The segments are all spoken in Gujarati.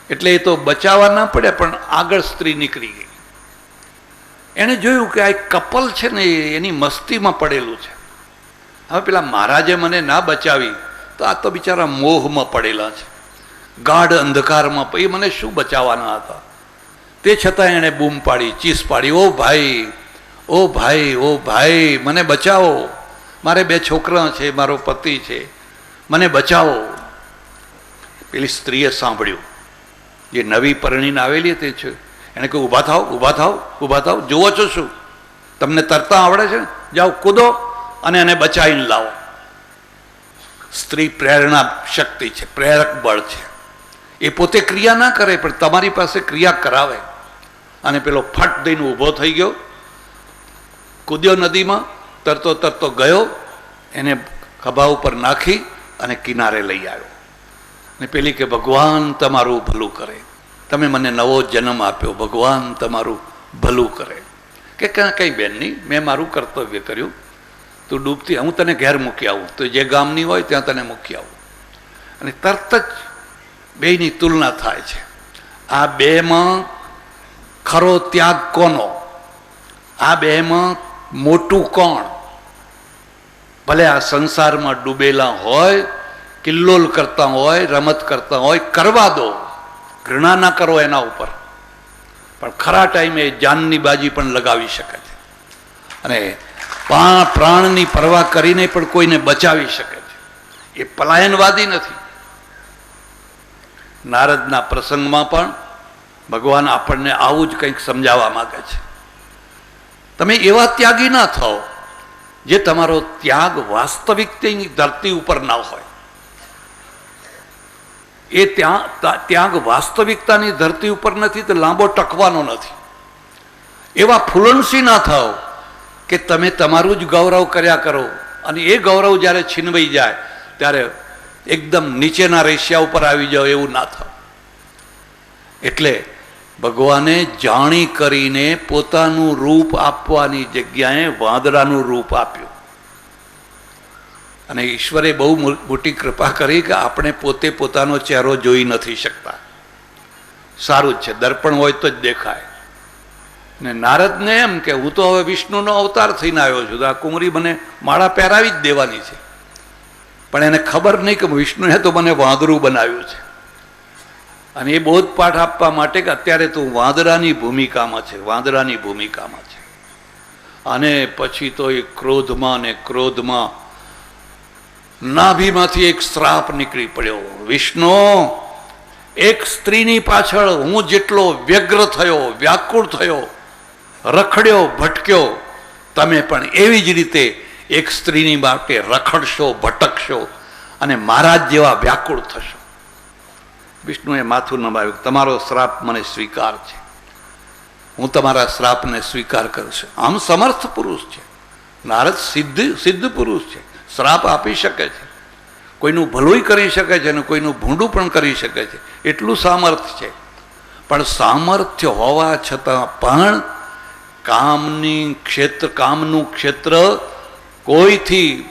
એટલે એ તો બચાવવા ના પડે, પણ આગળ સ્ત્રી નીકળી ગઈ. એણે જોયું કે આ એક કપલ છે ને એની મસ્તીમાં પડેલું છે. હવે પેલા મહારાજે મને ના બચાવી તો આ તો બિચારા મોહમાં પડેલા છે, ગાઢ અંધકારમાં. એ મને શું બચાવવાના હતા? તે છતાં એણે બૂમ પાડી, ચીસ પાડી, ઓ ભાઈ, ઓ ભાઈ, ઓ ભાઈ, મને બચાવો, મારે 2 છોકરા છે, મારો પતિ છે, મને બચાવો. પેલી સ્ત્રીએ સાંભળ્યું, જે નવી પરણીને આવેલી તે છે. એણે કહ્યું, ઊભા થાવ, ઊભા થાવ, ઊભા થાવ, જુઓ છો શું? તમને તરતા આવડે છે? જાઓ, કૂદો અને એને બચાવીને લાવો. સ્ત્રી પ્રેરણા શક્તિ છે, પ્રેરક બળ છે. એ પોતે ક્રિયા ના કરે પણ તમારી પાસે ક્રિયા કરાવે. અને પેલો ફટ દઈને ઊભો થઈ ગયો, કૂદ્યો નદીમાં, તરતો તરતો ગયો, એને ખભા ઉપર નાખી અને કિનારે લઈ આવ્યો. ને પેલી કે ભગવાન તમારું ભલું કરે, તમે મને નવો જન્મ આપ્યો, ભગવાન તમારું ભલું કરે. કે કંઈ બેન નહીં, મેં મારું કર્તવ્ય કર્યું, તું ડૂબતી, હું તને ઘેર મૂકી આવું, તો જે ગામની હોય ત્યાં તને મૂકી આવું. અને તરત જ બેયની તુલના થાય છે. આ બેમાં ખરો ત્યાગ કોનો? આ બેમાં મોટું કોણ? ભલે આ સંસારમાં ડૂબેલા હોય, કિલ્લોલ કરતા હોય, રમત કરતા હોય, કરવા દો, ઘૃણા ના કરો એના ઉપર, પણ ખરા ટાઈમે જાનની બાજી પણ લગાવી શકે છે અને પ્રાણની પરવા કરીને પણ કોઈને બચાવી શકે છે. એ પલાયનવાદી નથી. નારદના પ્રસંગમાં પણ ભગવાન આપણને આવું જ કંઈક સમજાવવા માંગે છે. તમે એવા ત્યાગી ના થાઓ જે તમારો ત્યાગ વાસ્તવિકતાની ધરતી ઉપર ના હોય. એ ત્યાગ વાસ્તવિકતાની ધરતી ઉપર નથી તો લાંબો ટકવાનો નથી. એવા ફૂલણસી ના થાઓ કે તમે તમારું જ ગૌરવ કર્યા કરો અને એ ગૌરવ જ્યારે છીનવાઈ જાય ત્યારે એકદમ નીચેના રેશિયા ઉપર આવી જાઓ, એવું ના થાવ. એટલે ભગવાને જાણી કરીને પોતાનું રૂપ આપવાની જગ્યાએ વાંદરાનું રૂપ આપ્યું. અને ઈશ્વરે બહુ મોટી કૃપા કરી કે આપણે પોતે પોતાનો ચહેરો જોઈ નથી શકતા. સારું જ છે, દર્પણ હોય તો જ દેખાય. ને નારદને એમ કે હું તો હવે વિષ્ણુનો અવતાર થઈને આવ્યો છું, તો આ કુંવરી મને માળા પહેરાવી જ દેવાની છે. પણ એને ખબર નહીં કે વિષ્ણુએ તો મને વાંદરું બનાવ્યું છે. અને એ બોધપાઠ આપવા માટે કે અત્યારે તું વાંદરાની ભૂમિકામાં છે, વાંદરાની ભૂમિકામાં છે. અને પછી તો એ ક્રોધમાં ને ક્રોધમાં નાભીમાંથી એક શ્રાપ નીકળી પડ્યો. વિષ્ણુ, એક સ્ત્રીની પાછળ હું જેટલો વ્યગ્ર થયો, વ્યાકુળ થયો, રખડ્યો, ભટક્યો, તમે પણ એવી જ રીતે એક સ્ત્રીની માટે રખડશો, ભટકશો અને મહારાજ જેવા વ્યાકુળ થશો. વિષ્ણુએ માથું નમાવ્યું, તમારો શ્રાપ મને સ્વીકાર છે, હું તમારા શ્રાપને સ્વીકાર કરું છું. આમ સમર્થ પુરુષ છે નારદ, સિદ્ધ પુરુષ છે, શ્રાપ આપી શકે છે, કોઈનું ભલું કરી શકે છે અને કોઈનું ભૂંડું પણ કરી શકે છે, એટલું સામર્થ્ય છે. પણ સામર્થ્ય હોવા છતાં પણ કામનું ક્ષેત્ર કોઈથી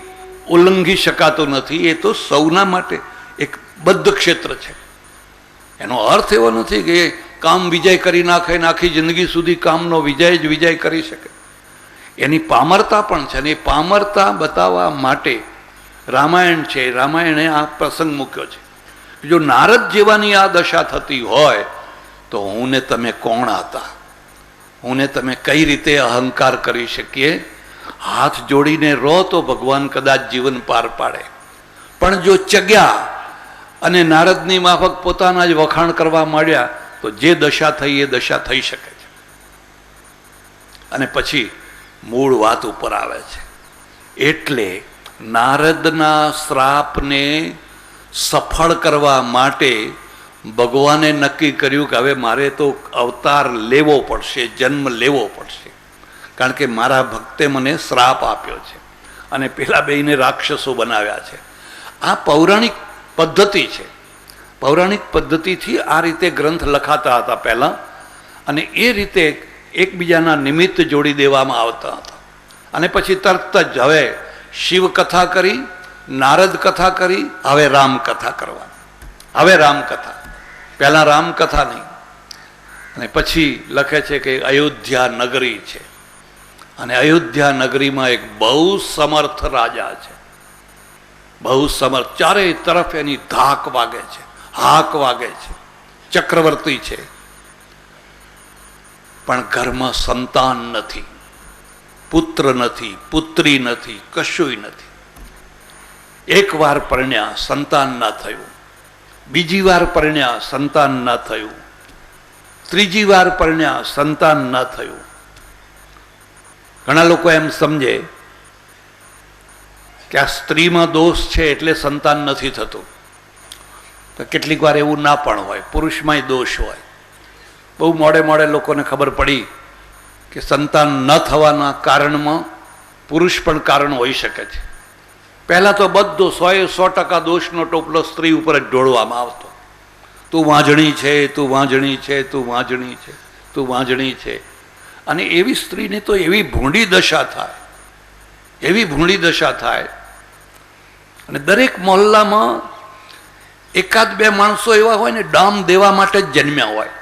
ઉલ્લંઘી શકાતું નથી. એ તો સૌના માટે એક બદ્ધ ક્ષેત્ર છે. એનો અર્થ એવો નથી કે કામ વિજય કરી નાખે ને આખી જિંદગી સુધી કામનો વિજય જ વિજય કરી શકે. એની પામરતા પણ છે અને એ પામરતા બતાવવા માટે રામાયણ છે. રામાયણે આ પ્રસંગ મૂક્યો છે. જો નારદ જેવાની આ દશા થતી હોય તો હું ને તમે કોણ હતા? હું ને તમે કઈ રીતે અહંકાર કરી શકીએ? હાથ જોડીને રહો તો ભગવાન કદાચ જીવન પાર પાડે. પણ જો ચગ્યા અને નારદની માફક પોતાના જ વખાણ કરવા માંડ્યા તો જે દશા થઈ એ દશા થઈ શકે છે. અને પછી મૂળ વાત ઉપર આવે છે. એટલે નારદના શ્રાપને સફળ કરવા માટે ભગવાને નક્કી કર્યું કે હવે મારે તો અવતાર લેવો પડશે, જન્મ લેવો પડશે, કારણ કે મારા ભક્તે મને શ્રાપ આપ્યો છે અને પેલા બેયને રાક્ષસો બનાવ્યા છે. આ પૌરાણિક પદ્ધતિ છે. પૌરાણિક પદ્ધતિથી આ રીતે ગ્રંથ લખાતા હતા પહેલાં, અને એ રીતે એકબીજાના નિમિત્ત જોડી દેવામાં આવતા હતા. અને પછી તરત જ હવે શિવ કથા કરી, નારદ કથા કરી, હવે રામ કથા કરવાની. હવે રામકથા પહેલાં રામકથા નહીં, અને પછી લખે છે કે અયોધ્યા નગરી છે, અને અયોધ્યા નગરીમાં એક બહુ સમર્થ રાજા છે, બહુ સમર્થ, ચારે તરફ એની ધાક વાગે છે, હાક વાગે છે, ચક્રવર્તી છે, પણ ઘરમાં સંતાન નથી, પુત્ર નથી, પુત્રી નથી, કશુંય નથી. એક વાર પરણ્યા, સંતાન ના થયું, બીજી વાર પરણ્યા, સંતાન ના થયું, ત્રીજી વાર પરણ્યા, સંતાન ના થયું. ઘણા લોકો એમ સમજે કે આ સ્ત્રીમાં દોષ છે એટલે સંતાન નથી થતું. તો કેટલીક વાર એવું ના પણ હોય, પુરુષમાંય દોષ હોય. બહુ મોડે મોડે લોકોને ખબર પડી કે સંતાન ન થવાના કારણમાં પુરુષ પણ કારણ હોઈ શકે છે. પહેલાં તો બધો 100% દોષનો ટોપલો સ્ત્રી ઉપર જ ઢોળવામાં આવતો. તું વાંજણી છે, તું વાંજણી છે, તું વાંજણી છે, તું વાંજણી છે. અને એવી સ્ત્રીની તો એવી ભૂંડી દશા થાય, એવી ભૂંડી દશા થાય. અને દરેક મહોલ્લામાં એકાદ બે માણસો એવા હોય ને, ડામ દેવા માટે જ જન્મ્યા હોય,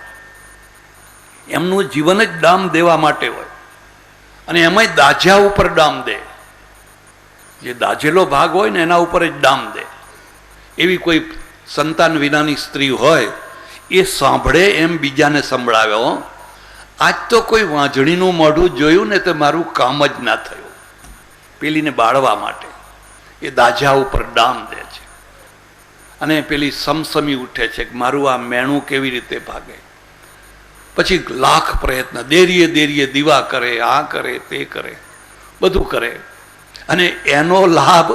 એમનું જીવન જ ડામ દેવા માટે હોય, અને એમાંય દાઝ્યા ઉપર ડામ દે. જે દાઝેલો ભાગ હોય ને એના ઉપર જ ડામ દે. એવી કોઈ સંતાન વિનાની સ્ત્રી હોય, એ સાંભળે એમ બીજાને સંભળાવ્યો, આજ તો કોઈ વાંજણીનું મોઢું જોયું ને તો મારું કામ જ ના થયું. પેલીને બાળવા માટે એ દાઝા ઉપર ડામ દે છે, અને પેલી સમસમી ઉઠે છે કે મારું આ મેણું કેવી રીતે ભાગે. પછી લાખ પ્રયત્ન, દેરીએ દેરીએ દીવા કરે, આ કરે, તે કરે, બધું કરે, અને એનો લાભ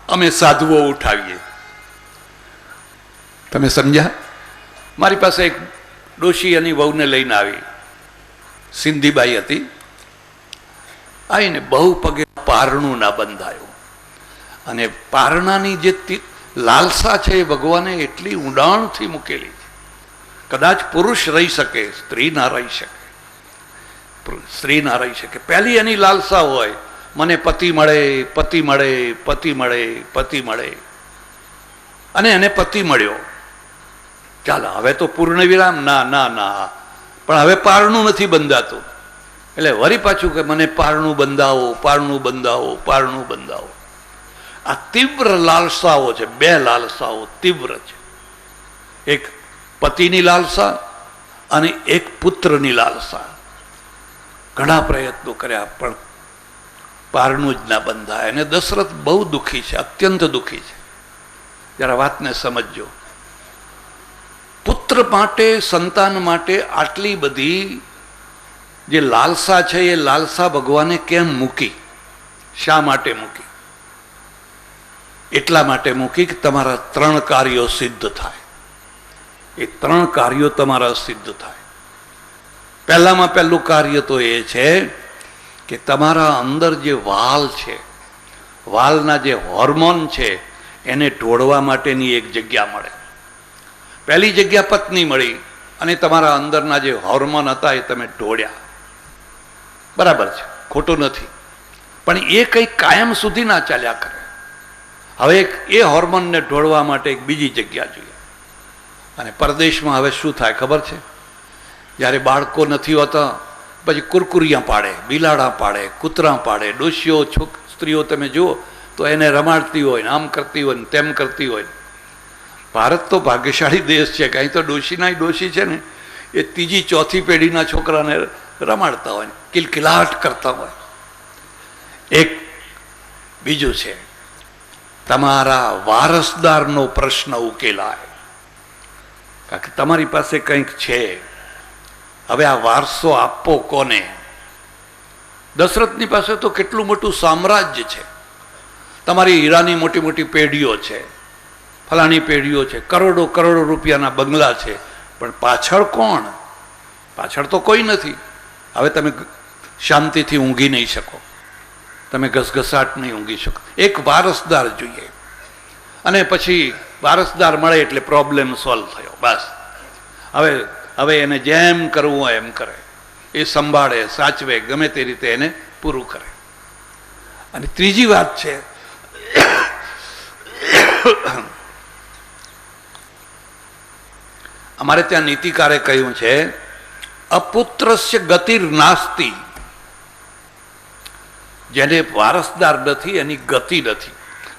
અમે સાધુઓ ઉઠાવીએ. તમે સમજ્યા? મારી પાસે એક ડોશી એની વહુને લઈને આવી, સિંધીબાઈ હતી. આવીને બહુ પગે પારણું ના બંધાયું, અને પારણાની જે લાલસા છે એ ભગવાને એટલી ઊંડાણથી મૂકેલી છે. કદાચ પુરુષ રહી શકે, સ્ત્રી ના રહી શકે, સ્ત્રી ના રહી શકે. પહેલી એની લાલસા હોય, મને પતિ મળે, પતિ મળે, પતિ મળે, પતિ મળે. અને એને પતિ મળ્યો, ચાલો હવે તો પૂર્ણ વિરામ. ના ના ના, પણ હવે પારણું નથી બંધાતું. એટલે વળી પાછું કે મને પારણું બંધાવો, પારણું બંધાવો, પારણું બંધાવો. આ તીવ્ર લાલસાઓ છે, બે લાલસાઓ તીવ્ર છે. એક પતિની લાલસા અને એક પુત્રની લાલસા. ઘણા પ્રયત્નો કર્યા પણ પારણું જ ના બંધાય. અને દશરથ બહુ દુઃખી છે, અત્યંત દુઃખી છે. જરા વાતને સમજજો. પુત્ર માટે, સંતાન માટે આટલી બધી જે લાલસા છે, એ લાલસા ભગવાને કેમ મૂકી? શા માટે મૂકી? એટલા માટે મૂકી કે તમારા 3 કાર્યો સિદ્ધ થાય. એ 3 કાર્યો તમારા સિદ્ધ થાય. પહેલામાં પહેલું કાર્ય તો એ છે કે તમારા અંદર જે વાલ છે, વાલના જે હોર્મોન છે, એને ઢોળવા માટેની એક જગ્યા મળે. પહેલી જગ્યા પત્ની મળી, અને તમારા અંદરના જે હોર્મોન હતા એ તમે ઢોળ્યા. બરાબર છે, ખોટું નથી. પણ એ કંઈ કાયમ સુધી ના ચાલ્યા કરે. હવે એ હોર્મોનને ઢોળવા માટે એક બીજી જગ્યા જોઈએ. અને પરદેશમાં હવે શું થાય ખબર છે? જ્યારે બાળકો નથી હોતા, પછી કુરકુરિયા પાડે, બિલાડા પાડે, કૂતરા પાડે. ડોશીઓ, સ્ત્રીઓ તમે જુઓ તો એને રમાડતી હોય, આમ કરતી હોય, તેમ કરતી હોય. ભારત તો ભાગ્યશાળી દેશ છે કે અહીં તો ડોશીના ડોશી છે ને, એ ત્રીજી ચોથી પેઢીના છોકરાને રમાડતા હોય, કિલકિલાટ કરતા હોય. એક બીજું છે, તમારા વારસદારનો પ્રશ્ન ઉકેલાય. કારણ કે તમારી પાસે કંઈક છે, હવે આ વારસો આપવો કોને? દશરથની પાસે તો કેટલું મોટું સામ્રાજ્ય છે. તમારી હીરાની મોટી મોટી પેઢીઓ છે, ફલાણી પેઢીઓ છે, કરોડો કરોડો રૂપિયાના બંગલા છે, પણ પાછળ કોણ? પાછળ તો કોઈ નથી. હવે તમે શાંતિથી ઊંઘી નહીં શકો, તમે ઘસઘસાટ નહીં ઊંઘી શકો. એક વારસદાર જોઈએ, અને પછી વારસદાર મળે એટલે પ્રોબ્લેમ સોલ્વ થયો. બસ હવે એને જેમ કરવું હોય એમ કરે, એ સંભાળે, સાચવે, ગમે તે રીતે એને પૂરું કરે. અને ત્રીજી વાત છે, અમારે ત્યાં નીતિકારે કહ્યું છે, અપુત્રસ્ય ગતિર નાસ્તિ. જેને વારસદાર નથી એની ગતિ નથી.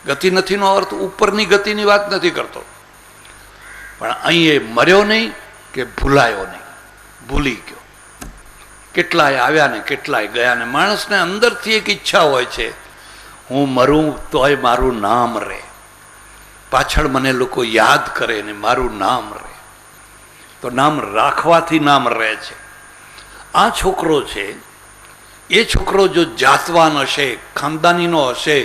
ગતિ નથીનો અર્થ ઉપરની ગતિની વાત નથી કરતો, પણ અહીં એ મર્યો નહીં કે ભૂલાયો નહીં, ભૂલી ગયો. કેટલાય આવ્યા ને કેટલાય ગયા ને માણસને અંદરથી એક ઈચ્છા હોય છે, હું મરું તોય મારું નામ રહે, પાછળ મને લોકો યાદ કરે ને મારું નામ રહે. તો નામ રાખવાથી નામ રહે છે. આ છોકરો છે, એ છોકરો જો જાતવાન હશે, ખાનદાનીનો હશે,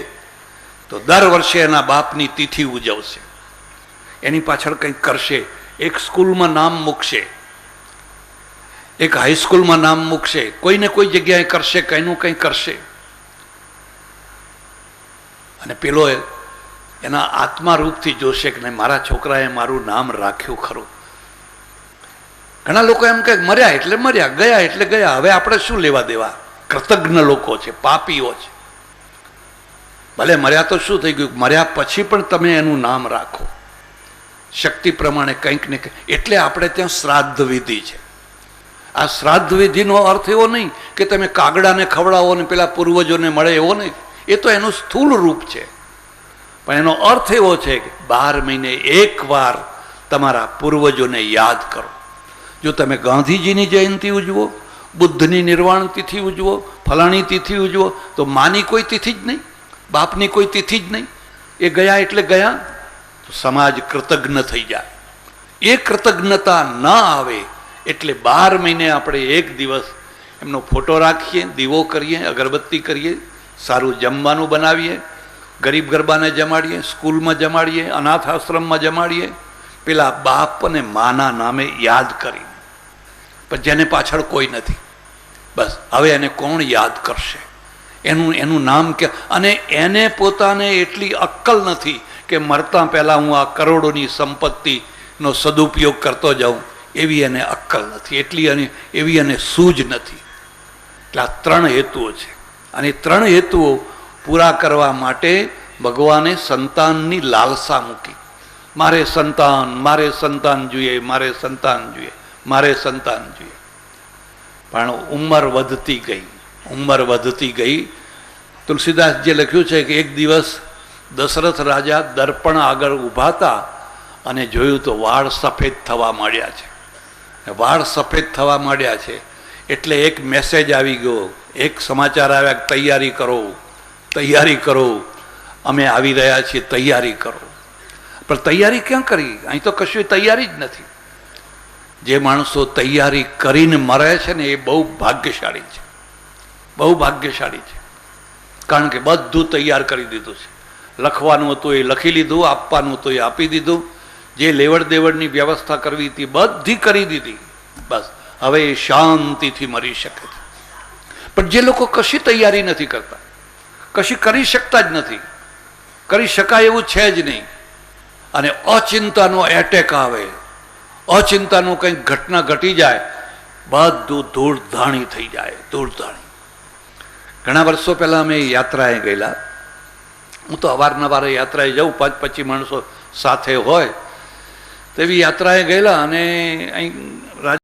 તો દર વર્ષે એના બાપની તિથિ ઉજવશે, એની પાછળ કંઈક કરશે. એક સ્કૂલમાં નામ મૂકશે, એક હાઈસ્કૂલમાં નામ મૂકશે, કોઈને કોઈ જગ્યાએ કરશે, કંઈનું કંઈ કરશે. અને પેલો એના આત્મારૂપથી જોશે કે નહીં, મારા છોકરાએ મારું નામ રાખ્યું ખરું. ઘણા લોકો એમ કહે મર્યા એટલે મર્યા, ગયા એટલે ગયા, હવે આપણે શું લેવા દેવા. કૃતજ્ઞ લોકો છે, પાપીઓ છે. ભલે મર્યા તો શું થઈ ગયું, મર્યા પછી પણ તમે એનું નામ રાખો, શક્તિ પ્રમાણે કંઈક ને કંઈક. એટલે આપણે ત્યાં શ્રાદ્ધ વિધિ છે. આ શ્રાદ્ધ વિધિનો અર્થ એવો નહીં કે તમે કાગડાને ખવડાવો ને પેલા પૂર્વજોને મળે, એવો નહીં. એ તો એનું સ્થૂળ રૂપ છે, પણ એનો અર્થ એવો છે કે 12 મહિને એકવાર તમારા પૂર્વજોને યાદ કરો. જો તમે ગાંધીજીની જયંતિ ઉજવો, બુદ્ધની નિર્વાણ તિથિ ઉજવો, ફલાણી તિથિ ઉજવો, તો માની કોઈ તિથિ જ નહીં, બાપની કોઈ તિથિ જ નહીં. એ ગયા એટલે ગયા, તો સમાજ કૃતજ્ઞ થઈ જાય. એ કૃતજ્ઞતા ન આવે એટલે 12 મહિને આપણે એક દિવસ એમનો ફોટો રાખીએ, દીવો કરીએ, અગરબત્તી કરીએ, સારું જમવાનું બનાવીએ, ગરીબ ગરબાને જમાડીએ, સ્કૂલમાં જમાડીએ, અનાથ આશ્રમમાં જમાડીએ, પેલા બાપ અને માના નામે યાદ કરી. પણ જેને પાછળ કોઈ નથી, બસ હવે એને કોણ યાદ કરશે? એનું નામ કે. અને એને પોતાને એટલી અક્કલ નથી કે મરતા પહેલાં હું આ કરોડોની સંપત્તિનો સદુપયોગ કરતો જાઉં, એવી એને અક્કલ નથી, એટલી એવી એને સૂઝ નથી. એટલે આ 3 હેતુઓ છે, અને 3 હેતુઓ પૂરા કરવા માટે ભગવાને સંતાનની લાલસા મૂકી. મારે સંતાન જોઈએ, મારે સંતાન જોઈએ, મારે સંતાન જોઈએ. પણ ઉંમર વધતી ગઈ. તુલસીદાસજીએ લખ્યું છે કે એક દિવસ દશરથ રાજા દર્પણ આગળ ઊભા હતા અને જોયું તો વાળ સફેદ થવા માંડ્યા છે. વાળ સફેદ થવા માંડ્યા છે એટલે એક મેસેજ આવી ગયો, એક સમાચાર આવ્યા, તૈયારી કરો, અમે આવી રહ્યા છીએ, તૈયારી કરો. પણ તૈયારી ક્યાં કરી? અહીં તો કશું તૈયારી જ નથી. જે માણસો તૈયારી કરીને મરે છે ને એ બહુ ભાગ્યશાળી છે, બહુ ભાગ્યશાળી છે. કારણ કે બધું તૈયાર કરી દીધું છે. લખવાનું હતું એ લખી લીધું, આપવાનું હતું એ આપી દીધું, જે લેવડ દેવડની વ્યવસ્થા કરવી હતી બધી કરી દીધી. બસ હવે એ શાંતિથી મરી શકે છે. પણ જે લોકો કશી તૈયારી નથી કરતા, કશી કરી શકતા જ નથી, કરી શકાય એવું છે જ નહીં, અને અચિંતાનો એટેક આવે, અચિંતાનું કંઈક ઘટના ઘટી જાય, બધું ધૂળધાણી થઈ જાય, ધૂળધાણી. ઘણા વર્ષો પહેલાં અમે યાત્રાએ ગયેલા. હું તો અવારનવાર યાત્રાએ જાઉં, 5-25 માણસો સાથે હોય તેવી યાત્રાએ ગયેલા. અને અહીં